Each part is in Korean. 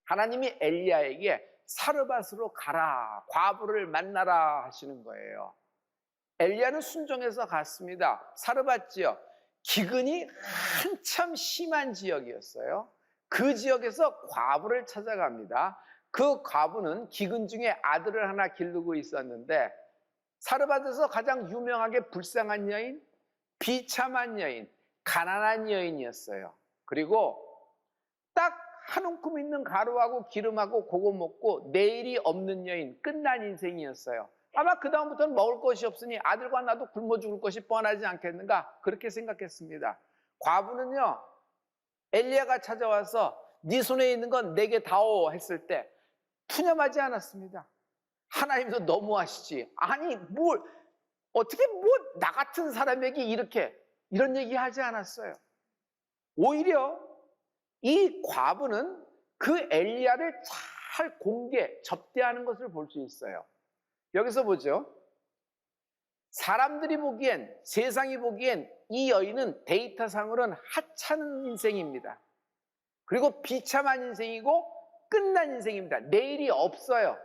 하나님이 엘리야에게 사르밧으로 가라, 과부를 만나라 하시는 거예요. 엘리야는 순종해서 갔습니다. 사르밧지요, 기근이 한참 심한 지역이었어요. 그 지역에서 과부를 찾아갑니다. 그 과부는 기근 중에 아들을 하나 기르고 있었는데, 사르밧에서 가장 유명하게 불쌍한 여인, 비참한 여인, 가난한 여인이었어요. 그리고 딱 한 움큼 있는 가루하고 기름하고 그거 먹고 내일이 없는 여인, 끝난 인생이었어요. 아마 그 다음부터는 먹을 것이 없으니 아들과 나도 굶어 죽을 것이 뻔하지 않겠는가, 그렇게 생각했습니다. 과부는요, 엘리야가 찾아와서 네 손에 있는 건 내게 다오 했을 때 푸념하지 않았습니다. 하나님도 너무하시지, 아니 뭘 어떻게 나 같은 사람에게 이런 얘기 하지 않았어요. 오히려 이 과부는 그 엘리야를 잘 접대하는 것을 볼 수 있어요. 여기서 보죠. 사람들이 보기엔, 세상이 보기엔 이 여인은 데이터상으로는 하찮은 인생입니다. 그리고 비참한 인생이고 끝난 인생입니다. 내일이 없어요.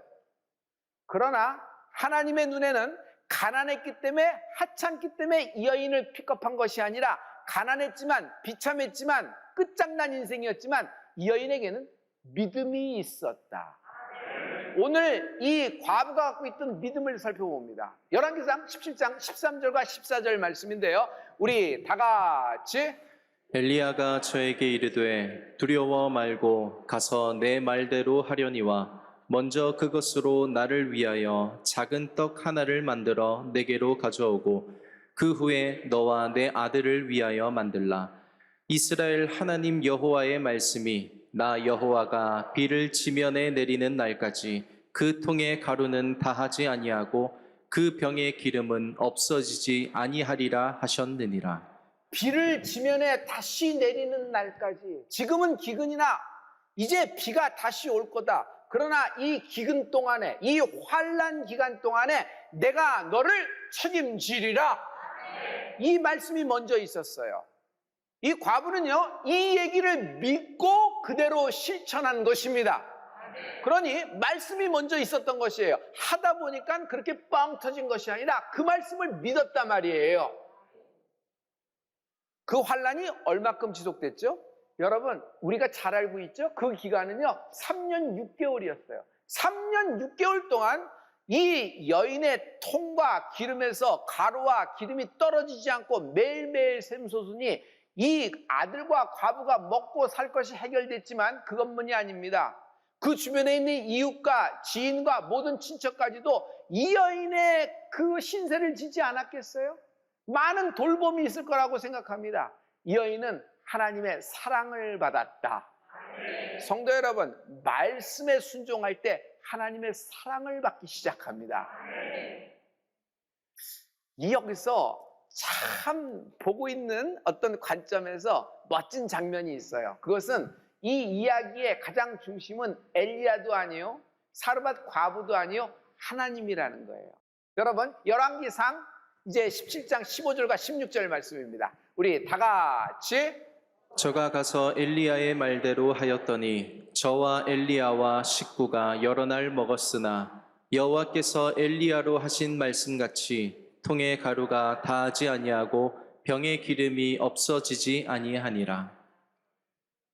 그러나 하나님의 눈에는 가난했기 때문에, 하찮기 때문에 이 여인을 픽업한 것이 아니라, 가난했지만 비참했지만 끝장난 인생이었지만 이 여인에게는 믿음이 있었다. 오늘 이 과부가 갖고 있던 믿음을 살펴봅니다. 열왕기상 17장 13절과 14절 말씀인데요, 우리 다 같이. 엘리야가 저에게 이르되 두려워 말고 가서 내 말대로 하려니와 먼저 그것으로 나를 위하여 작은 떡 하나를 만들어 내게로 가져오고 그 후에 너와 내 아들을 위하여 만들라. 이스라엘 하나님 여호와의 말씀이 나 여호와가 비를 지면에 내리는 날까지 그 통의 가루는 다하지 아니하고 그 병의 기름은 없어지지 아니하리라 하셨느니라. 비를 지면에 다시 내리는 날까지. 지금은 기근이나 이제 비가 다시 올 거다. 그러나 이 기근 동안에, 이 환난 기간 동안에 내가 너를 책임지리라. 이 말씀이 먼저 있었어요. 이 과부는요, 이 얘기를 믿고 그대로 실천한 것입니다. 그러니 말씀이 먼저 있었던 것이에요. 하다 보니까 그렇게 뻥 터진 것이 아니라 그 말씀을 믿었단 말이에요. 그 환난이 얼마큼 지속됐죠? 여러분, 우리가 잘 알고 있죠? 그 기간은요 3년 6개월이었어요. 3년 6개월 동안 이 여인의 통과 기름에서 가루와 기름이 떨어지지 않고 매일매일 샘솟으니 이 아들과 과부가 먹고 살 것이 해결됐지만 그것만이 아닙니다. 그 주변에 있는 이웃과 지인과 모든 친척까지도 이 여인의 그 신세를 지지 않았겠어요? 많은 돌봄이 있을 거라고 생각합니다. 이 여인은 하나님의 사랑을 받았다. 성도 여러분, 말씀에 순종할 때 하나님의 사랑을 받기 시작합니다. 여기서 참 보고 있는 어떤 관점에서 멋진 장면이 있어요. 그것은 이 이야기의 가장 중심은 엘리야도 아니요, 사르밧 과부도 아니요, 하나님이라는 거예요. 여러분, 열왕기상 이제 17장 15절과 16절 말씀입니다. 우리 다 같이. 저가 가서 엘리야의 말대로 하였더니 저와 엘리야와 식구가 여러 날 먹었으나 여호와께서 엘리야로 하신 말씀같이 통의 가루가 다하지 아니하고 병의 기름이 없어지지 아니하니라.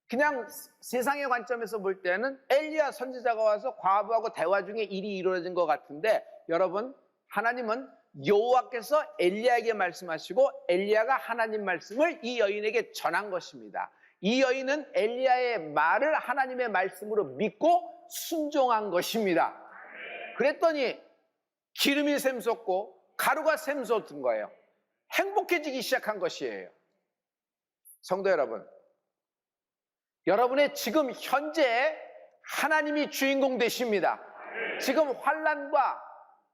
그냥 세상의 관점에서 볼 때는 엘리야 선지자가 와서 과부하고 대화 중에 일이 이루어진 것 같은데, 여러분, 하나님은 여호와께서 엘리야에게 말씀하시고 엘리야가 하나님 말씀을 이 여인에게 전한 것입니다. 이 여인은 엘리야의 말을 하나님의 말씀으로 믿고 순종한 것입니다. 그랬더니 기름이 샘솟고 가루가 샘솟은 거예요. 행복해지기 시작한 것이에요. 성도 여러분, 여러분의 지금 현재 하나님이 주인공 되십니다. 지금 환난과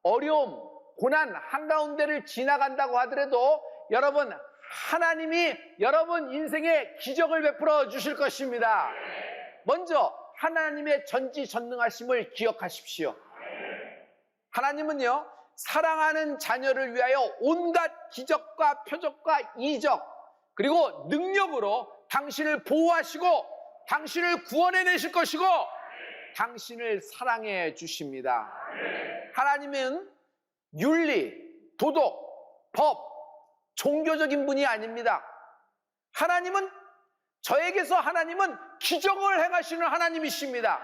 어려움, 고난 한가운데를 지나간다고 하더라도 여러분, 하나님이 여러분 인생에 기적을 베풀어 주실 것입니다. 먼저 하나님의 전지전능하심을 기억하십시오. 하나님은요, 사랑하는 자녀를 위하여 온갖 기적과 표적과 이적 그리고 능력으로 당신을 보호하시고 당신을 구원해내실 것이고 당신을 사랑해 주십니다. 하나님은 윤리, 도덕, 법, 종교적인 분이 아닙니다. 하나님은 하나님은 기적을 행하시는 하나님이십니다.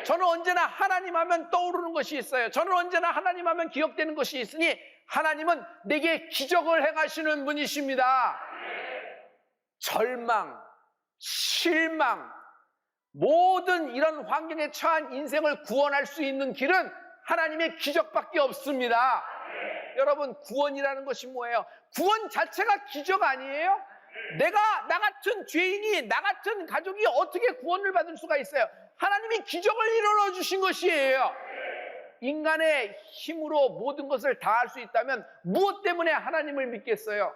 저는 언제나 하나님 하면 떠오르는 것이 있어요. 저는 언제나 하나님 하면 기억되는 것이 있으니 하나님은 내게 기적을 행하시는 분이십니다. 절망, 실망, 모든 이런 환경에 처한 인생을 구원할 수 있는 길은 하나님의 기적밖에 없습니다. 여러분, 구원이라는 것이 뭐예요? 구원 자체가 기적 아니에요? 나 같은 죄인이, 나 같은 가족이 어떻게 구원을 받을 수가 있어요? 하나님이 기적을 일어나 주신 것이에요. 인간의 힘으로 모든 것을 다 할 수 있다면 무엇 때문에 하나님을 믿겠어요?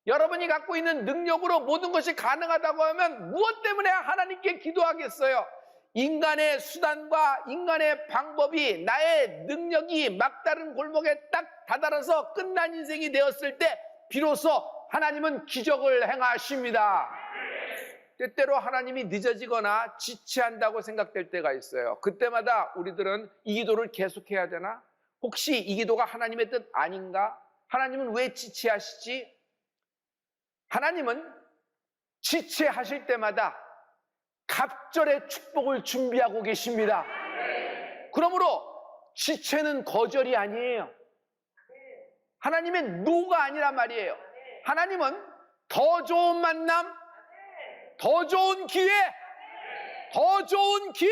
여러분이 갖고 있는 능력으로 모든 것이 가능하다고 하면 무엇 때문에 하나님께 기도하겠어요? 인간의 수단과 인간의 방법이, 나의 능력이 막다른 골목에 딱 다다라서 끝난 인생이 되었을 때 비로소 하나님은 기적을 행하십니다. 때때로 하나님이 늦어지거나 지체한다고 생각될 때가 있어요. 그때마다 우리들은 이 기도를 계속해야 되나? 혹시 이 기도가 하나님의 뜻 아닌가? 하나님은 왜 지체하시지? 하나님은 지체하실 때마다 갑절의 축복을 준비하고 계십니다. 그러므로 지체는 거절이 아니에요. 하나님의 노가 아니란 말이에요. 하나님은 더 좋은 만남, 더 좋은 기회, 더 좋은 길,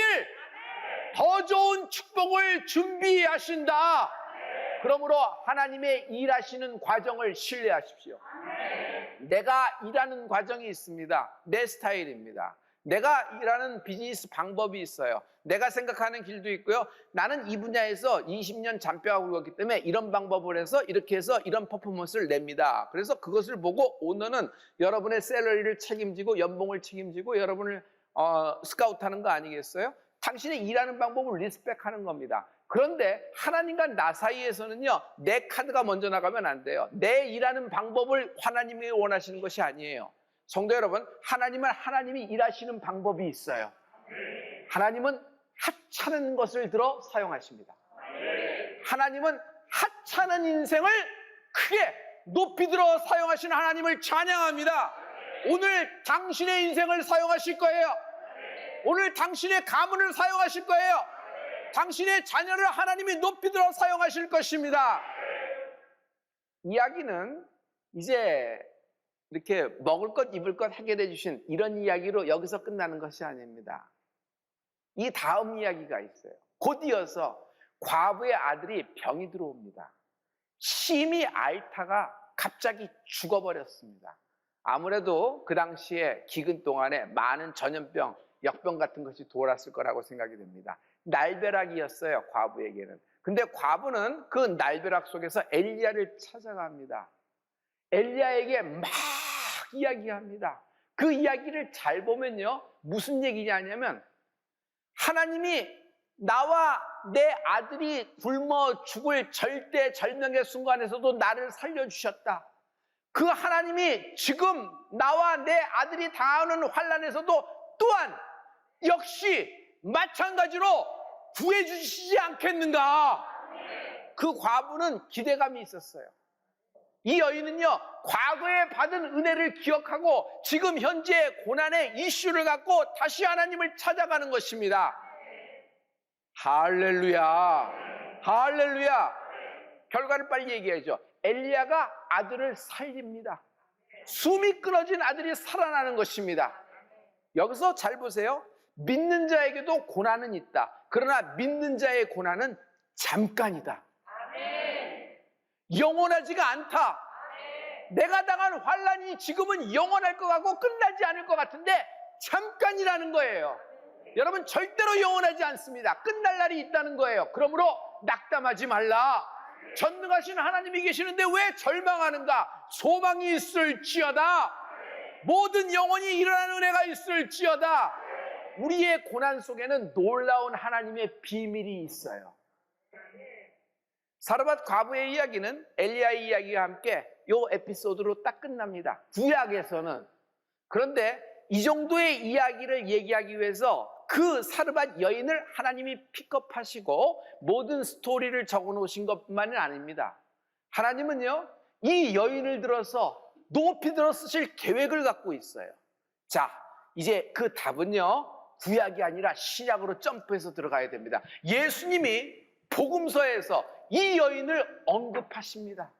더 좋은 축복을 준비하신다. 그러므로 하나님의 일하시는 과정을 신뢰하십시오. 내가 일하는 과정이 있습니다. 내 스타일입니다. 내가 일하는 비즈니스 방법이 있어요. 내가 생각하는 길도 있고요. 나는 이 분야에서 20년 잠뼈하고 있기 때문에 이런 방법을 해서 이렇게 해서 이런 퍼포먼스를 냅니다. 그래서 그것을 보고 오너는 여러분의 샐러리를 책임지고 연봉을 책임지고 여러분을 스카우트하는 거 아니겠어요? 당신의 일하는 방법을 리스펙하는 겁니다. 그런데 하나님과 나 사이에서는요, 내 카드가 먼저 나가면 안 돼요. 내 일하는 방법을 하나님이 원하시는 것이 아니에요. 성도 여러분, 하나님은 하나님이 일하시는 방법이 있어요. 하나님은 하찮은 것을 들어 사용하십니다. 하나님은 하찮은 인생을 크게 높이 들어 사용하시는 하나님을 찬양합니다. 오늘 당신의 인생을 사용하실 거예요. 오늘 당신의 가문을 사용하실 거예요. 당신의 자녀를 하나님이 높이 들어 사용하실 것입니다. 이야기는 이제 이렇게 먹을 것 입을 것 해결해 주신 이런 이야기로 여기서 끝나는 것이 아닙니다. 이 다음 이야기가 있어요. 곧 이어서 과부의 아들이 병이 들어옵니다. 심히 앓다가 갑자기 죽어버렸습니다. 아무래도 그 당시에 기근 동안에 많은 전염병, 역병 같은 것이 돌았을 거라고 생각이 됩니다. 날벼락이었어요, 과부에게는. 근데 과부는 그 날벼락 속에서 엘리야를 찾아갑니다. 엘리야에게 막 이야기합니다. 그 이야기를 잘 보면요, 무슨 얘기냐면 하나님이 나와 내 아들이 굶어 죽을 절대절명의 순간에서도 나를 살려주셨다. 그 하나님이 지금 나와 내 아들이 당하는 환난에서도 또한 역시 마찬가지로 구해주시지 않겠는가? 그 과부는 기대감이 있었어요. 이 여인은요, 과거에 받은 은혜를 기억하고 지금 현재 고난의 이슈를 갖고 다시 하나님을 찾아가는 것입니다. 할렐루야, 할렐루야. 결과를 빨리 얘기해야죠. 엘리야가 아들을 살립니다. 숨이 끊어진 아들이 살아나는 것입니다. 여기서 잘 보세요. 믿는 자에게도 고난은 있다. 그러나 믿는 자의 고난은 잠깐이다. 영원하지가 않다. 내가 당한 환난이 지금은 영원할 것 같고 끝나지 않을 것 같은데 잠깐이라는 거예요. 여러분, 절대로 영원하지 않습니다. 끝날 날이 있다는 거예요. 그러므로 낙담하지 말라. 전능하신 하나님이 계시는데 왜 절망하는가? 소망이 있을지어다. 모든 영혼이 일어나는 은혜가 있을지어다. 우리의 고난 속에는 놀라운 하나님의 비밀이 있어요. 사르밧 과부의 이야기는 엘리야의 이야기와 함께 이 에피소드로 딱 끝납니다. 구약에서는. 그런데 이 정도의 이야기를 얘기하기 위해서 그 사르밧 여인을 하나님이 픽업하시고 모든 스토리를 적어 놓으신 것만은 아닙니다. 하나님은요, 이 여인을 들어서 높이 들어 쓰실 계획을 갖고 있어요. 자, 이제 그 답은요, 구약이 아니라 신약으로 점프해서 들어가야 됩니다. 예수님이 복음서에서 이 여인을 언급하십니다.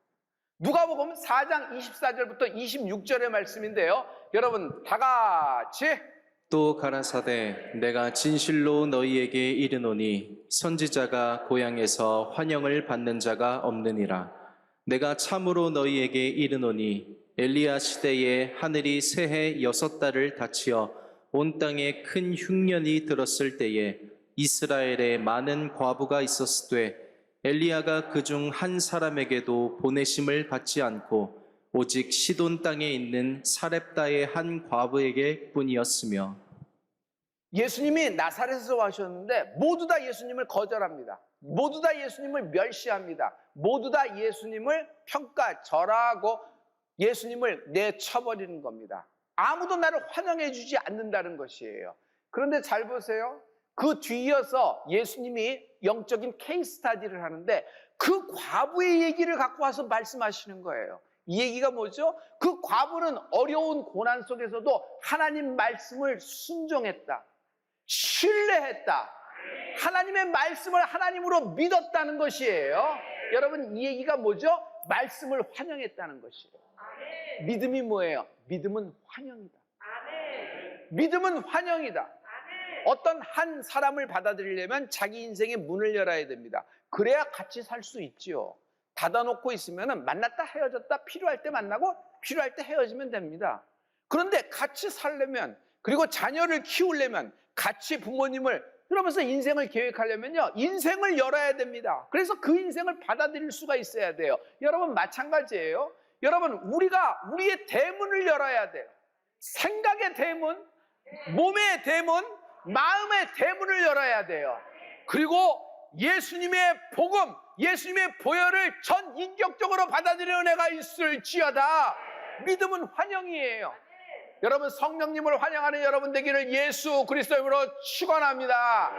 누가복음 4장 24절부터 26절의 말씀인데요. 여러분 다 같이 또 가라사대 내가 진실로 너희에게 이르노니 선지자가 고향에서 환영을 받는 자가 없느니라. 내가 참으로 너희에게 이르노니 엘리야 시대에 하늘이 새해 6달을 닫히어 온 땅에 큰 흉년이 들었을 때에 이스라엘에 많은 과부가 있었으되 엘리야가 그중 한 사람에게도 보내심을 받지 않고 오직 시돈 땅에 있는 사렙다의 한 과부에게 뿐이었으며. 예수님이 나사렛에서 와셨는데 모두 다 예수님을 거절합니다. 모두 다 예수님을 멸시합니다. 모두 다 예수님을 평가절하하고 예수님을 내쳐버리는 겁니다. 아무도 나를 환영해 주지 않는다는 것이에요. 그런데 잘 보세요. 그 뒤이어서 예수님이 영적인 케이스 스타디를 하는데 그 과부의 얘기를 갖고 와서 말씀하시는 거예요. 이 얘기가 뭐죠? 그 과부는 어려운 고난 속에서도 하나님 말씀을 순종했다. 신뢰했다. 하나님의 말씀을 하나님으로 믿었다는 것이에요. 여러분, 이 얘기가 뭐죠? 말씀을 환영했다는 것이에요. 믿음이 뭐예요? 믿음은 환영이다. 믿음은 환영이다. 어떤 한 사람을 받아들이려면 자기 인생의 문을 열어야 됩니다. 그래야 같이 살 수 있지요. 닫아놓고 있으면 만났다 헤어졌다 필요할 때 만나고 필요할 때 헤어지면 됩니다. 그런데 같이 살려면, 그리고 자녀를 키우려면, 같이 부모님을 그러면서 인생을 계획하려면요, 인생을 열어야 됩니다. 그래서 그 인생을 받아들일 수가 있어야 돼요. 여러분 마찬가지예요. 여러분, 우리가 우리의 대문을 열어야 돼요. 생각의 대문, 몸의 대문, 마음의 대문을 열어야 돼요. 그리고 예수님의 복음, 예수님의 보혈을 전 인격적으로 받아들이는 애가 있을지어다. 믿음은 환영이에요. 여러분, 성령님을 환영하는 여러분 되기를 예수 그리스도 이름으로 축원합니다.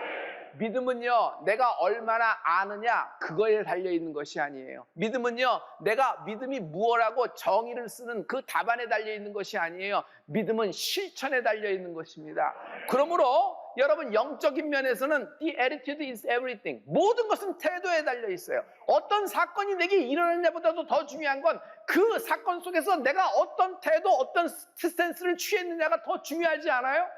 믿음은요, 내가 얼마나 아느냐 그거에 달려있는 것이 아니에요. 믿음은요, 내가 믿음이 무엇라고 정의를 쓰는 그 답안에 달려있는 것이 아니에요. 믿음은 실천에 달려있는 것입니다. 그러므로 여러분, 영적인 면에서는 the attitude is everything. 모든 것은 태도에 달려있어요. 어떤 사건이 내게 일어났냐보다도 더 중요한 건 그 사건 속에서 내가 어떤 태도, 어떤 스탠스를 취했느냐가 더 중요하지 않아요?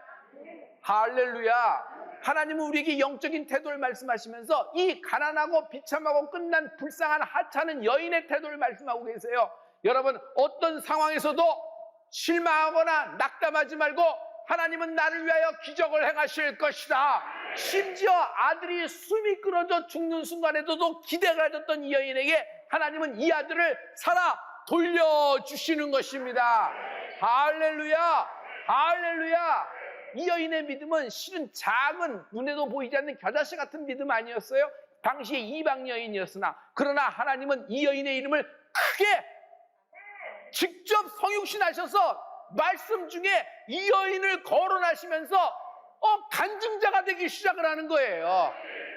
할렐루야. 하나님은 우리에게 영적인 태도를 말씀하시면서 이 가난하고 비참하고 끝난 불쌍한 하찮은 여인의 태도를 말씀하고 계세요. 여러분, 어떤 상황에서도 실망하거나 낙담하지 말고 하나님은 나를 위하여 기적을 행하실 것이다. 심지어 아들이 숨이 끊어져 죽는 순간에도 기대가 가졌던 이 여인에게 하나님은 이 아들을 살아 돌려주시는 것입니다. 할렐루야. 할렐루야. 이 여인의 믿음은 실은 작은, 눈에도 보이지 않는 겨자씨 같은 믿음 아니었어요? 당시의 이방 여인이었으나, 그러나 하나님은 이 여인의 이름을 크게 직접 성육신하셔서 말씀 중에 이 여인을 거론하시면서 간증자가 되기 시작을 하는 거예요.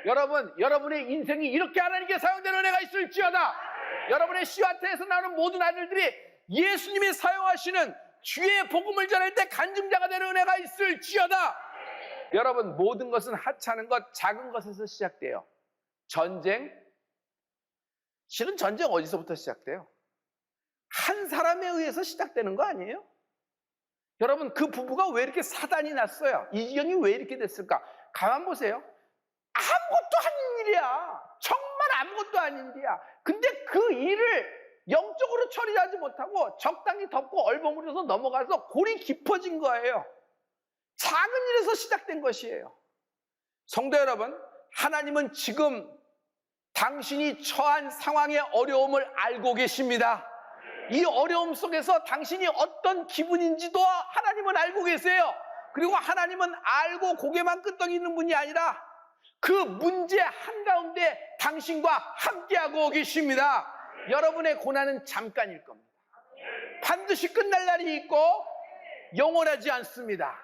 여러분, 여러분의 인생이 이렇게 하나님께 사용되는 은혜가 있을지어다. 여러분의 씨와태에서 나오는 모든 아들들이 예수님이 사용하시는 주의 복음을 전할 때 간증자가 되는 은혜가 있을지어다. 여러분, 모든 것은 하찮은 것, 작은 것에서 시작돼요. 전쟁, 실은 전쟁 어디서부터 시작돼요? 한 사람에 의해서 시작되는 거 아니에요? 여러분, 그 부부가 왜 이렇게 사단이 났어요? 이 지경이 왜 이렇게 됐을까? 가만 보세요. 아무것도 아닌 일이야. 정말 아무것도 아닌 일이야. 근데 그 일을 영적으로 처리하지 못하고 적당히 덮고 얼버무려서 넘어가서 골이 깊어진 거예요. 작은 일에서 시작된 것이에요. 성도 여러분, 하나님은 지금 당신이 처한 상황의 어려움을 알고 계십니다. 이 어려움 속에서 당신이 어떤 기분인지도 하나님은 알고 계세요. 그리고 하나님은 알고 고개만 끄덕이는 분이 아니라 그 문제 한가운데 당신과 함께하고 계십니다. 여러분의 고난은 잠깐일 겁니다. 반드시 끝날 날이 있고 영원하지 않습니다.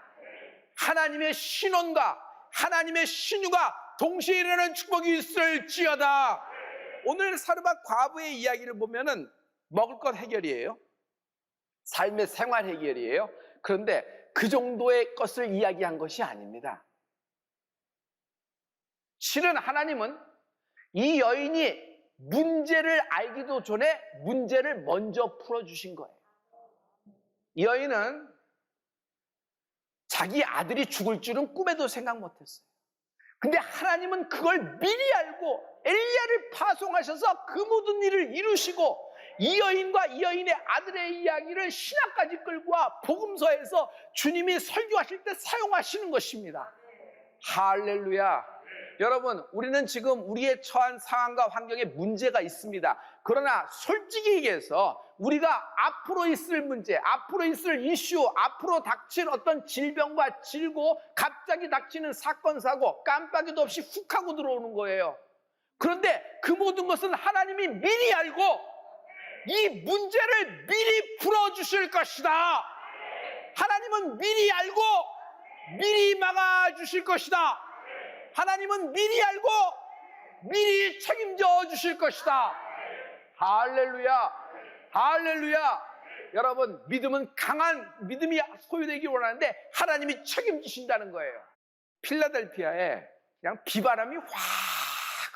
하나님의 신원과 하나님의 신유가 동시에 일어나는 축복이 있을지어다. 오늘 사르밧 과부의 이야기를 보면은 먹을 것 해결이에요. 삶의 생활 해결이에요. 그런데 그 정도의 것을 이야기한 것이 아닙니다. 실은 하나님은 이 여인이 문제를 알기도 전에 문제를 먼저 풀어주신 거예요. 이 여인은 자기 아들이 죽을 줄은 꿈에도 생각 못했어요. 근데 하나님은 그걸 미리 알고 엘리야를 파송하셔서 그 모든 일을 이루시고 이 여인과 이 여인의 아들의 이야기를 신학까지 끌고 와 복음서에서 주님이 설교하실 때 사용하시는 것입니다. 할렐루야. 여러분, 우리는 지금 우리의 처한 상황과 환경에 문제가 있습니다. 그러나 솔직히 얘기해서 우리가 앞으로 있을 문제, 앞으로 있을 이슈, 앞으로 닥칠 어떤 질병과 질고 갑자기 닥치는 사건, 사고 깜빡이도 없이 훅 하고 들어오는 거예요. 그런데 그 모든 것은 하나님이 미리 알고 이 문제를 미리 풀어주실 것이다. 하나님은 미리 알고 미리 막아주실 것이다. 하나님은 미리 알고 미리 책임져 주실 것이다. 할렐루야. 할렐루야. 여러분, 믿음은 강한 믿음이 소유되기 원하는데 하나님이 책임지신다는 거예요. 필라델피아에 그냥 비바람이 확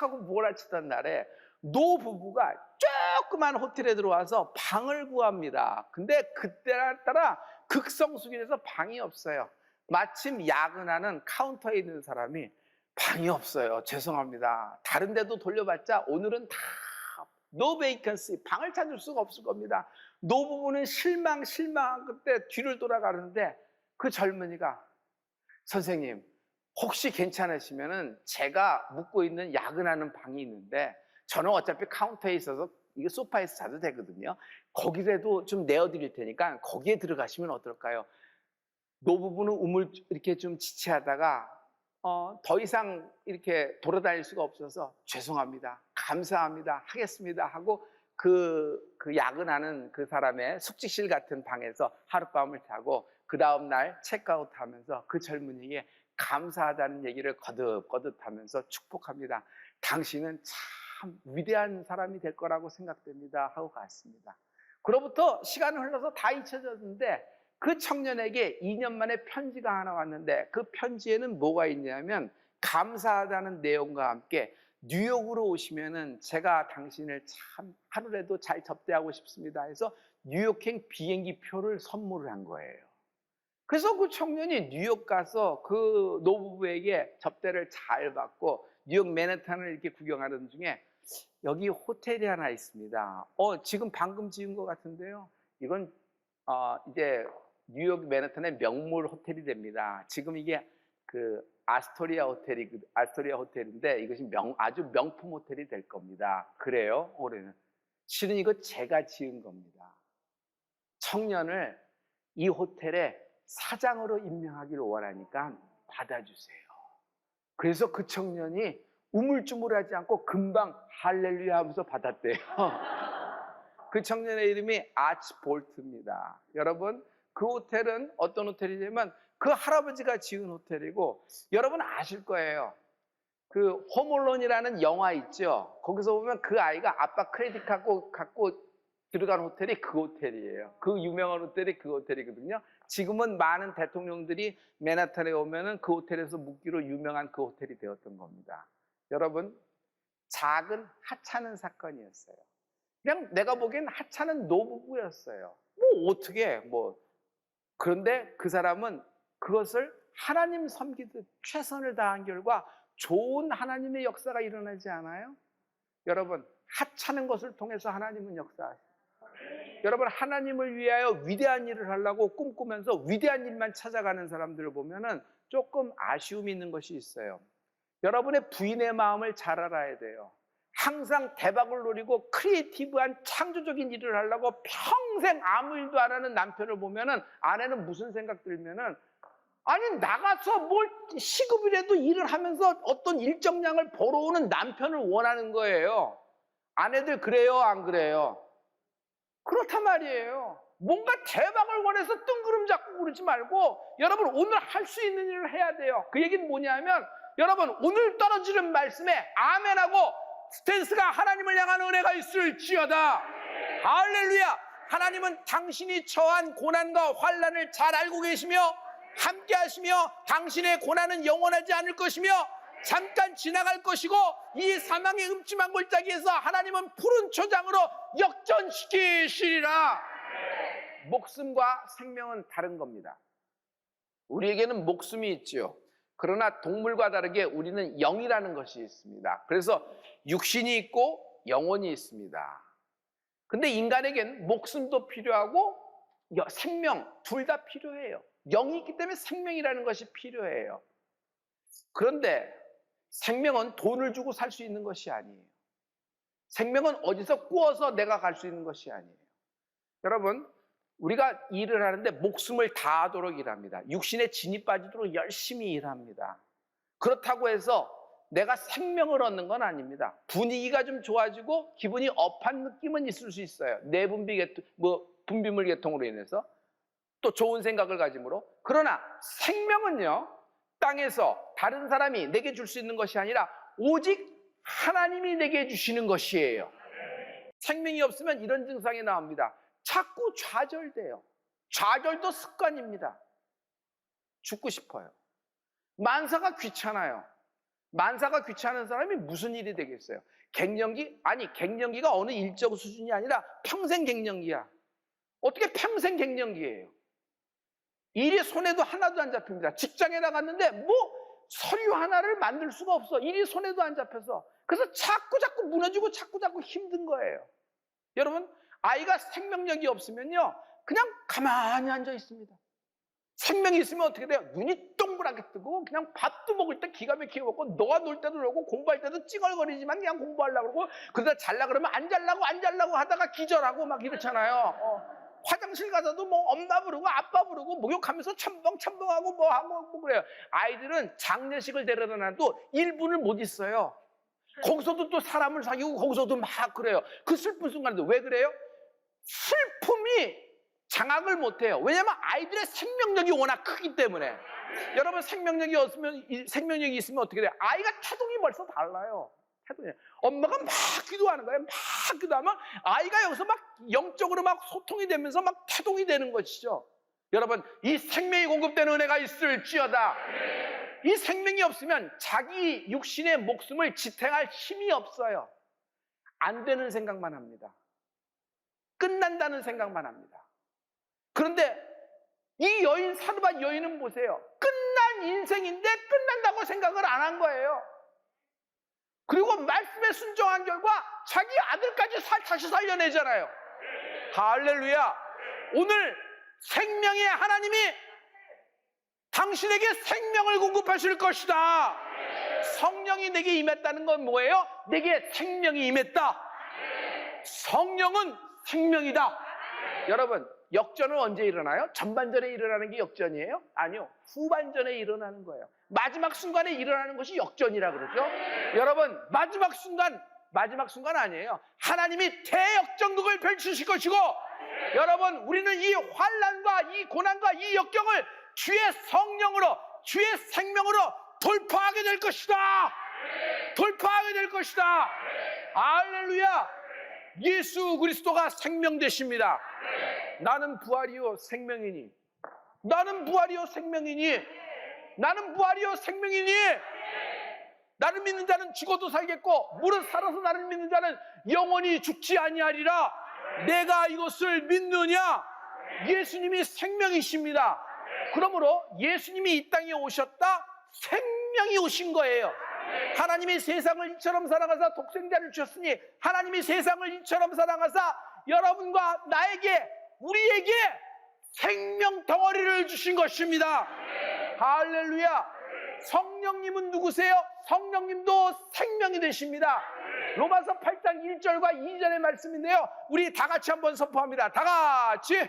하고 몰아치던 날에 노부부가 조그만 호텔에 들어와서 방을 구합니다. 근데 그때따라 극성수기라서 방이 없어요. 마침 야근하는 카운터에 있는 사람이 방이 없어요. 죄송합니다. 다른 데도 돌려봤자 오늘은 다 no vacancy, 방을 찾을 수가 없을 겁니다. 노부부는 실망 그때 뒤를 돌아가는데 그 젊은이가 선생님 혹시 괜찮으시면은 제가 묵고 있는 야근하는 방이 있는데 저는 어차피 카운터에 있어서 이게 소파에서 자도 되거든요. 거기라도 좀 내어드릴 테니까 거기에 들어가시면 어떨까요? 노부부는 이렇게 좀 지체하다가 더 이상 이렇게 돌아다닐 수가 없어서 죄송합니다, 감사합니다, 하겠습니다 하고 그 야근하는 그 사람의 숙직실 같은 방에서 하룻밤을 자고 그 다음날 체크아웃하면서 그 젊은이에게 감사하다는 얘기를 거듭거듭 하면서 축복합니다. 당신은 참 위대한 사람이 될 거라고 생각됩니다 하고 갔습니다. 그로부터 시간이 흘러서 다 잊혀졌는데 그 청년에게 2년 만에 편지가 하나 왔는데 그 편지에는 뭐가 있냐면 감사하다는 내용과 함께 뉴욕으로 오시면은 제가 당신을 참 하루라도 잘 접대하고 싶습니다 해서 뉴욕행 비행기 표를 선물을 한 거예요. 그래서 그 청년이 뉴욕 가서 그 노부부에게 접대를 잘 받고 뉴욕 맨해튼을 이렇게 구경하는 중에 여기 호텔이 하나 있습니다. 지금 방금 지은 것 같은데요. 이건 이제 뉴욕 맨해튼의 명물 호텔이 됩니다. 지금 이게 그 아스토리아 호텔인데 이것이 아주 명품 호텔이 될 겁니다. 그래요? 올해는 실은 이거 제가 지은 겁니다. 청년을 이 호텔에 사장으로 임명하기를 원하니까 받아주세요. 그래서 그 청년이 우물쭈물하지 않고 금방 할렐루야 하면서 받았대요. 그 청년의 이름이 아치 볼트입니다. 여러분, 그 호텔은 어떤 호텔이냐면 그 할아버지가 지은 호텔이고 여러분 아실 거예요. 그 홈얼론이라는 영화 있죠. 거기서 보면 그 아이가 아빠 크레딧 갖고 들어간 호텔이 그 호텔이에요. 그 유명한 호텔이 그 호텔이거든요. 지금은 많은 대통령들이 맨하탄에 오면은 그 호텔에서 묵기로 유명한 그 호텔이 되었던 겁니다. 여러분, 작은 하찮은 사건이었어요. 그냥 내가 보기엔 하찮은 노부부였어요. 어떻게 그런데 그 사람은 그것을 하나님 섬기듯 최선을 다한 결과 좋은 하나님의 역사가 일어나지 않아요? 여러분, 하찮은 것을 통해서 하나님은 역사하세요. 여러분, 하나님을 위하여 위대한 일을 하려고 꿈꾸면서 위대한 일만 찾아가는 사람들을 보면은 조금 아쉬움이 있는 것이 있어요. 여러분의 부인의 마음을 잘 알아야 돼요. 항상 대박을 노리고 크리에이티브한 창조적인 일을 하려고 평생 아무 일도 안 하는 남편을 보면은 아내는 무슨 생각 들면은 아니 나가서 뭘 시급이라도 일을 하면서 어떤 일정량을 벌어오는 남편을 원하는 거예요. 아내들 그래요, 안 그래요? 그렇단 말이에요. 뭔가 대박을 원해서 뜬구름 잡고 그러지 말고 여러분 오늘 할 수 있는 일을 해야 돼요. 그 얘기는 뭐냐면 여러분 오늘 떨어지는 말씀에 아멘하고 스탠스가 하나님을 향한 은혜가 있을지어다. 할렐루야. 하나님은 당신이 처한 고난과 환난을 잘 알고 계시며 함께 하시며 당신의 고난은 영원하지 않을 것이며 잠깐 지나갈 것이고 이 사망의 음침한 골짜기에서 하나님은 푸른 초장으로 역전시키시리라. 목숨과 생명은 다른 겁니다. 우리에게는 목숨이 있지요. 그러나 동물과 다르게 우리는 영이라는 것이 있습니다. 그래서 육신이 있고 영혼이 있습니다. 근데 인간에겐 목숨도 필요하고 생명 둘 다 필요해요. 영이 있기 때문에 생명이라는 것이 필요해요. 그런데 생명은 돈을 주고 살 수 있는 것이 아니에요. 생명은 어디서 구워서 내가 갈 수 있는 것이 아니에요. 여러분, 우리가 일을 하는데 목숨을 다하도록 일합니다. 육신에 진이 빠지도록 열심히 일합니다. 그렇다고 해서 내가 생명을 얻는 건 아닙니다. 분위기가 좀 좋아지고 기분이 업한 느낌은 있을 수 있어요. 분비물 계통으로 인해서 또 좋은 생각을 가짐으로. 그러나 생명은요, 땅에서 다른 사람이 내게 줄 수 있는 것이 아니라 오직 하나님이 내게 주시는 것이에요. 생명이 없으면 이런 증상이 나옵니다. 자꾸 좌절돼요. 좌절도 습관입니다. 죽고 싶어요. 만사가 귀찮아요. 만사가 귀찮은 사람이 무슨 일이 되겠어요? 갱년기? 아니, 갱년기가 어느 일정 수준이 아니라 평생 갱년기야. 어떻게 평생 갱년기예요? 일이 손에도 하나도 안 잡힙니다. 직장에 나갔는데 서류 하나를 만들 수가 없어. 일이 손에도 안 잡혀서. 그래서 자꾸 무너지고 자꾸 힘든 거예요. 여러분, 아이가 생명력이 없으면요, 그냥 가만히 앉아 있습니다. 생명이 있으면 어떻게 돼요? 눈이 동그랗게 뜨고 그냥 밥도 먹을 때 기가 막히게 먹고 너가 놀 때도 놀고 공부할 때도 찡얼거리지만 그냥 공부하려고 그러고 그러다 잘라 그러면 안 잘라고 하다가 기절하고 막 이렇잖아요. 화장실 가서도 엄마 부르고 아빠 부르고 목욕하면서 첨벙하고 하고 그래요. 아이들은 장례식을 데려다 놔도 1분을 못 있어요. 거기서도 또 사람을 사귀고 거기서도 막 그래요. 그 슬픈 순간에도 왜 그래요? 슬픔이 장악을 못해요. 왜냐하면 아이들의 생명력이 워낙 크기 때문에. 여러분, 생명력이 있으면 어떻게 돼요? 아이가 태동이 벌써 달라요. 태동이. 엄마가 막 기도하는 거예요. 막 기도하면 아이가 여기서 막 영적으로 막 소통이 되면서 막 태동이 되는 것이죠. 여러분, 이 생명이 공급되는 은혜가 있을지어다. 이 생명이 없으면 자기 육신의 목숨을 지탱할 힘이 없어요. 안 되는 생각만 합니다. 끝난다는 생각만 합니다. 그런데 이 여인, 사르밧 여인은 보세요. 끝난 인생인데 끝난다고 생각을 안 한 거예요. 그리고 말씀에 순종한 결과 자기 아들까지 다시 살려내잖아요. 할렐루야. 오늘 생명의 하나님이 당신에게 생명을 공급하실 것이다. 성령이 내게 임했다는 건 뭐예요? 내게 생명이 임했다. 성령은 생명이다. 여러분, 역전은 언제 일어나요? 전반전에 일어나는 게 역전이에요? 아니요. 후반전에 일어나는 거예요. 마지막 순간에 일어나는 것이 역전이라 그러죠. 여러분, 마지막 순간 아니에요. 하나님이 대역전극을 펼치실 것이고, 여러분, 우리는 이 환난과 이 고난과 이 역경을 주의 성령으로, 주의 생명으로 돌파하게 될 것이다. 돌파하게 될 것이다. 할렐루야. 예수 그리스도가 생명 되십니다. 나는 부활이요 생명이니, 나는 부활이요 생명이니, 나는 부활이요 생명이니, 나를 믿는 자는 죽어도 살겠고 무릇 살아서 나를 믿는 자는 영원히 죽지 아니하리라. 내가 이것을 믿느냐? 예수님이 생명이십니다. 그러므로 예수님이 이 땅에 오셨다, 생명이 오신 거예요. 하나님이 세상을 이처럼 사랑하사 독생자를 주셨으니 하나님이 세상을 이처럼 사랑하사 여러분과 나에게, 우리에게 생명 덩어리를 주신 것입니다. 할렐루야. 성령님은 누구세요? 성령님도 생명이 되십니다. 로마서 8장 1절과 2절의 말씀인데요, 우리 다 같이 한번 선포합니다. 다 같이.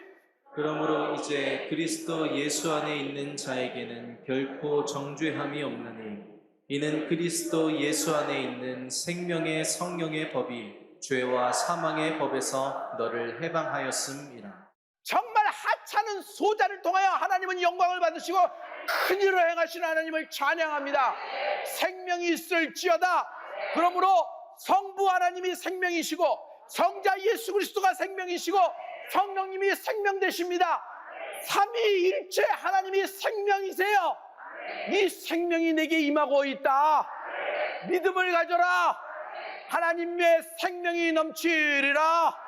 그러므로 이제 그리스도 예수 안에 있는 자에게는 결코 정죄함이 없느니 이는 그리스도 예수 안에 있는 생명의 성령의 법이 죄와 사망의 법에서 너를 해방하였음이라. 정말 수많은 소자를 통하여 하나님은 영광을 받으시고 큰 일을 행하시는 하나님을 찬양합니다. 생명이 있을지어다. 그러므로 성부 하나님이 생명이시고 성자 예수 그리스도가 생명이시고 성령님이 생명 되십니다. 삼위일체 하나님이 생명이세요. 이 생명이 내게 임하고 있다. 믿음을 가져라. 하나님의 생명이 넘치리라.